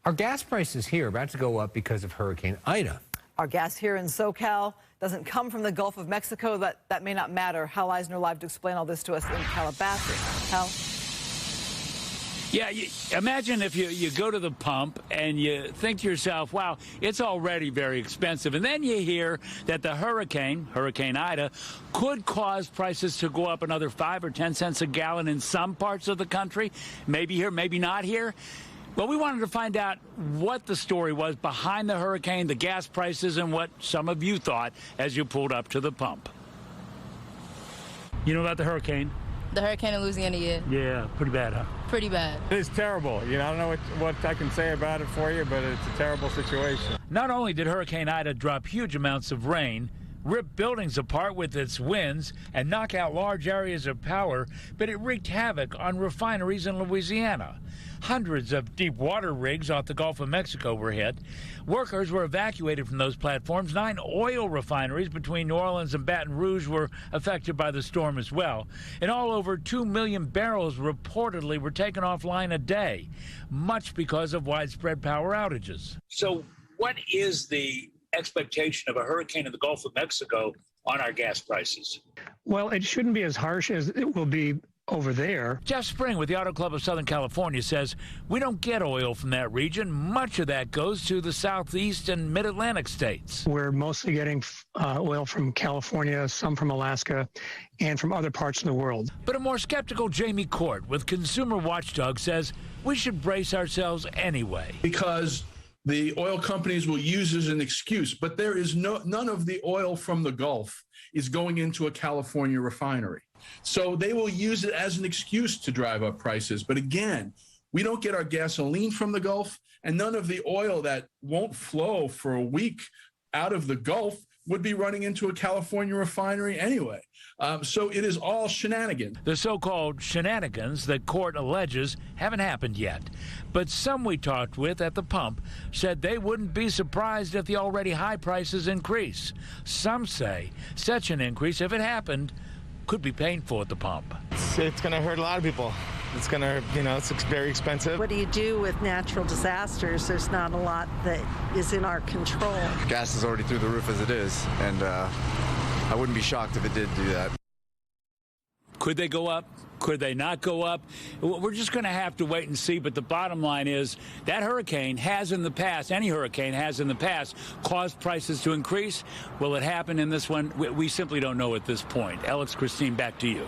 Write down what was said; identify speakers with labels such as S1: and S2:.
S1: Are gas prices here about to go up because of Hurricane Ida?
S2: Our gas here in SoCal doesn't come from the Gulf of Mexico. That may not matter. Hal Eisner live to explain all this to us in Calabasas. Hal?
S3: Yeah, imagine if you go to the pump and you think to yourself, wow, it's already very expensive. And then you hear that the Hurricane Ida, could cause prices to go up another 5 or 10 cents a gallon in some parts of the country. Maybe here, maybe not here. Well, we wanted to find out what the story was behind the hurricane, the gas prices, and what some of you thought as you pulled up to the pump. You know about the hurricane?
S4: The hurricane in Louisiana, yeah.
S3: Yeah, pretty bad, huh?
S4: Pretty bad.
S5: It's terrible. I don't know what I can say about it for you, but it's a terrible situation.
S3: Not only did Hurricane Ida drop huge amounts of rain, rip buildings apart with its winds, and knock out large areas of power, but it wreaked havoc on refineries in Louisiana. Hundreds of deep water rigs off the Gulf of Mexico were hit. Workers were evacuated from those platforms. 9 oil refineries between New Orleans and Baton Rouge were affected by the storm as well. And all over 2 million barrels reportedly were taken offline a day, much because of widespread power outages. So what is the expectation of a hurricane in the Gulf of Mexico on our gas prices?
S6: Well, it shouldn't be as harsh as it will be over there.
S3: Jeff Spring with the Auto Club of Southern California says we don't get oil from that region. Much of that goes to the southeast and mid-Atlantic states.
S6: We're mostly getting oil from California, some from Alaska, and from other parts of the world.
S3: But a more skeptical Jamie Court with Consumer Watchdog says we should brace ourselves anyway.
S7: Because the oil companies will use as an excuse, but there is none of the oil from the Gulf is going into a California refinery. So they will use it as an excuse to drive up prices. But again, we don't get our gasoline from the Gulf, and none of the oil that won't flow for a week out of the Gulf would be running into a California refinery anyway. So it is all shenanigans.
S3: The so-called shenanigans that court alleges haven't happened yet. But some we talked with at the pump said they wouldn't be surprised if the already high prices increase. Some say such an increase, if it happened, could be painful at the pump.
S5: It's going to hurt a lot of people. It's going to, it's very expensive.
S8: What do you do with natural disasters? There's not a lot that is in our control.
S9: Gas is already through the roof as it is, and I wouldn't be shocked if it did do that.
S3: Could they go up? Could they not go up? We're just going to have to wait and see. But the bottom line is that hurricane has in the past, any hurricane has in the past, caused prices to increase. Will it happen in this one? We simply don't know at this point. Alex, Christine, back to you.